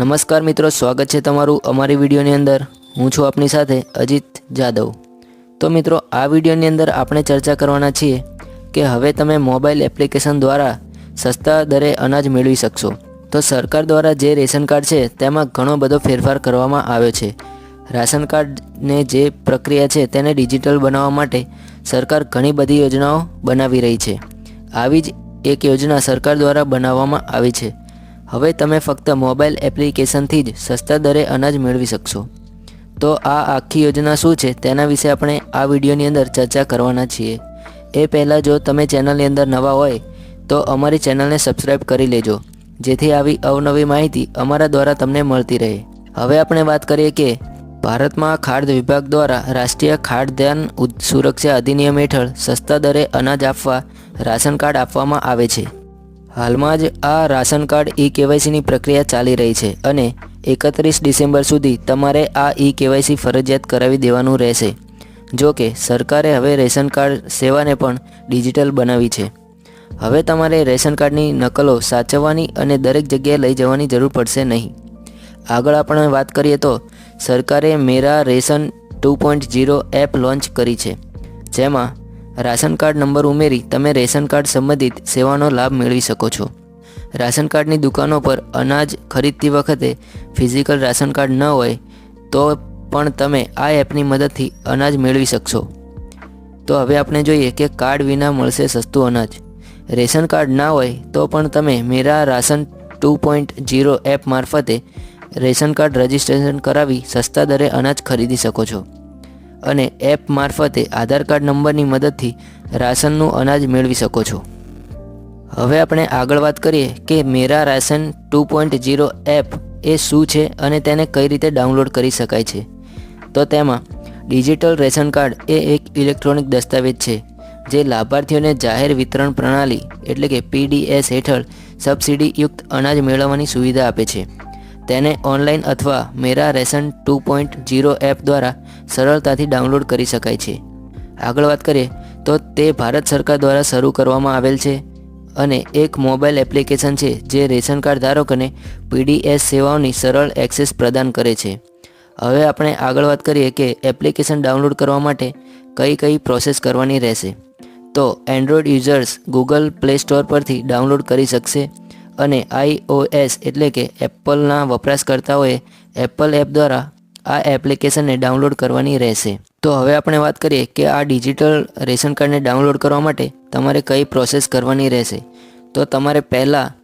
નમસ્કાર મિત્રો, સ્વાગત છે તમારું અમારી વિડીયોની અંદર। હું છું આપની સાથે અજીત જાદવ। તો મિત્રો, આ વિડીયોની અંદર આપણે ચર્ચા કરવાના છીએ કે હવે તમે મોબાઈલ એપ્લિકેશન દ્વારા સસ્તા દરે અનાજ મેળવી શકશો। તો સરકાર દ્વારા જે રેશન કાર્ડ છે તેમાં ઘણો બધો ફેરફાર કરવામાં આવ્યો છે। રાશન કાર્ડને જે પ્રક્રિયા છે તેને ડિજિટલ બનાવવા માટે સરકાર ઘણી બધી યોજનાઓ બનાવી રહી છે। આવી જ એક યોજના સરકાર દ્વારા બનાવવામાં આવી છે। હવે તમે ફક્ત મોબાઈલ એપ્લિકેશનથી જ સસ્તા દરે અનાજ મેળવી શકશો। તો આ આખી યોજના શું છે તેના વિશે આપણે આ વિડીયોની અંદર ચર્ચા કરવાના છીએ। એ પહેલાં જો તમે ચેનલની અંદર નવા હોય તો અમારી ચેનલને સબસ્ક્રાઈબ કરી લેજો, જેથી આવી અવનવી માહિતી અમારા દ્વારા તમને મળતી રહે। હવે આપણે વાત કરીએ કે ભારતમાં ખાદ્ય વિભાગ દ્વારા રાષ્ટ્રીય ખાદ્યાન્ન સુરક્ષા અધિનિયમ હેઠળ સસ્તા દરે અનાજ આપવા રાશન કાર્ડ આપવામાં આવે છે। હાલમાં જ આ રાશન કાર્ડ કેવાયસીની પ્રક્રિયા ચાલી રહી છે અને 31 ડિસેમ્બર સુધી તમારે આ કેવાયસી ફરજિયાત કરાવી દેવાનું રહેશે। જો કે સરકારે હવે રેશન કાર્ડ સેવાને પણ ડિજિટલ બનાવી છે। હવે તમારે રેશન કાર્ડની નકલો સાચવવાની અને દરેક જગ્યાએ લઈ જવાની જરૂર પડશે નહીં। આગળ આપણે વાત કરીએ તો સરકારે મેરા રેશન 2.0 એપ લોન્ચ કરી છે, જેમાં રાશન કાર્ડ નંબર ઉમેરી તમે રેશન કાર્ડ સંબંધિત સેવાનો લાભ મેળવી શકો છો। રાશન કાર્ડની દુકાનો પર અનાજ ખરીદતી વખતે ફિઝિકલ રાશન કાર્ડ ન હોય તો પણ તમે આ એપની મદદથી અનાજ મેળવી શકશો। તો હવે આપણે જોઈએ કે કાર્ડ વિના મળશે સસ્તું અનાજ। રેશન કાર્ડ ના હોય તો પણ તમે મેરા રાશન 2.0 એપ મારફતે રેશન કાર્ડ રજિસ્ટ્રેશન કરાવી સસ્તા દરે અનાજ ખરીદી શકો છો અને એપ મારફતે આધાર કાર્ડ નંબરની મદદથી રાશનનું અનાજ મેળવી શકો છો। હવે આપણે આગળ વાત કરીએ કે મેરા રાશન 2.0 એપ એ શું છે અને તેને કઈ રીતે ડાઉનલોડ કરી શકાય છે। તો તેમાં ડિજિટલ રેશન કાર્ડ એ એક ઇલેક્ટ્રોનિક દસ્તાવેજ છે જે લાભાર્થીઓને જાહેર વિતરણ પ્રણાલી એટલે કે PDS હેઠળ સબસિડીયુક્ત અનાજ મેળવવાની સુવિધા આપે છે। તેને ઓનલાઈન અથવા મેરા રેશન 2.0 એપ દ્વારા સરળતાથી ડાઉનલોડ કરી શકાય છે। આગળ વાત કરીએ તો તે ભારત સરકાર દ્વારા શરૂ કરવામાં આવેલ છે અને એક મોબાઈલ એપ્લિકેશન છે જે રેશન કાર્ડ ધારકોને PDS સેવાઓની સરળ એક્સેસ પ્રદાન કરે છે। હવે આપણે આગળ વાત કરીએ કે એપ્લિકેશન ડાઉનલોડ કરવા માટે કઈ પ્રોસેસ કરવાની રહેશે। તો Android users Google play store પરથી ડાઉનલોડ કરી શકશે અને iOS એટલે કે એપલના વપરાશકર્તાઓએ એપલ એપ દ્વારા આ એપ્લિકેશનને ડાઉનલોડ કરવાની રહેશે। તો હવે આપણે વાત કરીએ કે આ ડિજિટલ રેશન કાર્ડને ડાઉનલોડ કરવા માટે તમારે કઈ પ્રોસેસ કરવાની રહેશે। તો તમારે પહેલાં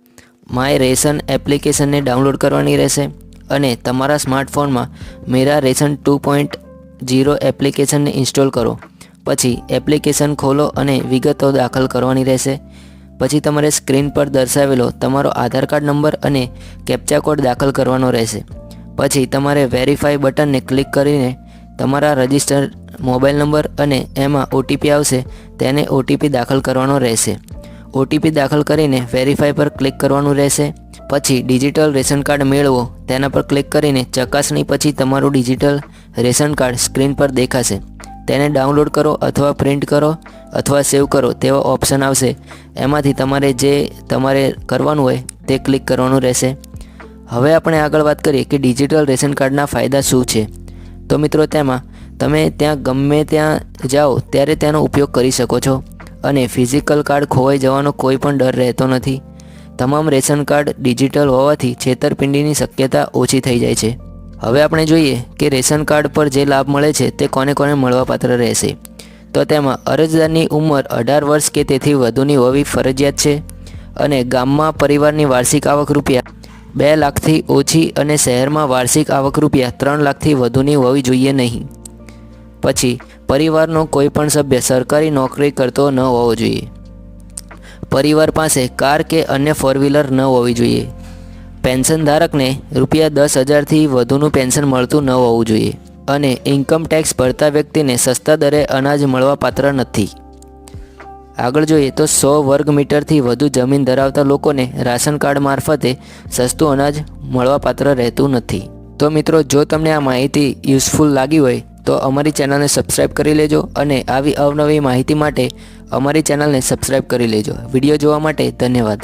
માય રેશન એપ્લિકેશનને ડાઉનલોડ કરવાની રહેશે અને તમારા સ્માર્ટફોનમાં મેરા રેશન 2.0 એપ્લિકેશનને ઇન્સ્ટોલ કરો। પછી એપ્લિકેશન ખોલો અને વિગતો દાખલ કરવાની રહેશે। પછી તમારે સ્ક્રીન પર દર્શાવેલો તમારો આધાર કાર્ડ નંબર અને કેપ્ચા કોડ દાખલ કરવાનો રહેશે। પછી તમારે વેરીફાઈ બટનને ક્લિક કરીને તમારા રજિસ્ટર્ડ મોબાઈલ નંબર અને એમાં OTP આવશે તેને OTP દાખલ કરવાનો રહેશે। OTP દાખલ કરીને વેરીફાઈ પર ક્લિક કરવાનું રહેશે। પછી ડિજિટલ રેશન કાર્ડ મેળવો તેના પર ક્લિક કરીને ચકાસણી પછી તમારું ડિજિટલ રેશન કાર્ડ સ્ક્રીન પર દેખાશે। તેને ડાઉનલોડ કરો અથવા પ્રિન્ટ કરો અથવા સેવ કરો તેવો ઓપ્શન આવશે। એમાંથી તમારે કરવાનું હોય તે ક્લિક કરવાનું રહેશે। હવે આપણે આગળ વાત કરીએ કે ડિજિટલ રેશન કાર્ડના ફાયદા શું છે। તો મિત્રો, તેમાં તમે ગમે ત્યાં જાઓ ત્યારે તેનો ઉપયોગ કરી શકો છો અને ફિઝિકલ કાર્ડ ખોવાઈ જવાનો કોઈ પણ ડર રહેતો નથી। તમામ રેશન કાર્ડ ડિજિટલ હોવાથી છેતરપિંડીની શક્યતા ઓછી થઈ જાય છે। હવે આપણે જોઈએ કે રેશન કાર્ડ પર જે લાભ મળે છે તે કોને મળવાપાત્ર રહેશે। તો તેમાં અરજદારની ઉંમર 18 વર્ષ કે તેથી વધુની હોવી ફરજિયાત છે અને ગામમાં પરિવારની વાર્ષિક આવક રૂપિયા 2 લાખથી ઓછી અને શહેરમાં વાર્ષિક આવક રૂપિયા 3 લાખથી વધુની હોવી જોઈએ નહીં। પછી પરિવારનો કોઈ પણ સભ્ય સરકારી નોકરી કરતો ન હોવો જોઈએ। પરિવાર પાસે કાર કે અન્ય ફોર વ્હીલર ન હોવી જોઈએ। પેન્શન ધારકને રૂપિયા 10,000થી વધુનું પેન્શન મળતું ન હોવું જોઈએ અને ઇન્કમ ટેક્સ ભરતા વ્યક્તિને સસ્તા દરે અનાજ મળવાપાત્ર નથી। આગળ જોઈએ તો 100 વર્ગ મીટરથી વધુ જમીન ધરાવતા લોકોને રાશન કાર્ડ મારફતે સસ્તું અનાજ મળવાપાત્ર રહેતું નથી। તો મિત્રો, જો તમને આ માહિતી યુઝફુલ લાગી હોય તો અમારી ચેનલને સબસ્ક્રાઈબ કરી લેજો અને આવી અવનવી માહિતી માટે અમારી ચેનલને સબસ્ક્રાઈબ કરી લેજો। વિડીયો જોવા માટે ધન્યવાદ।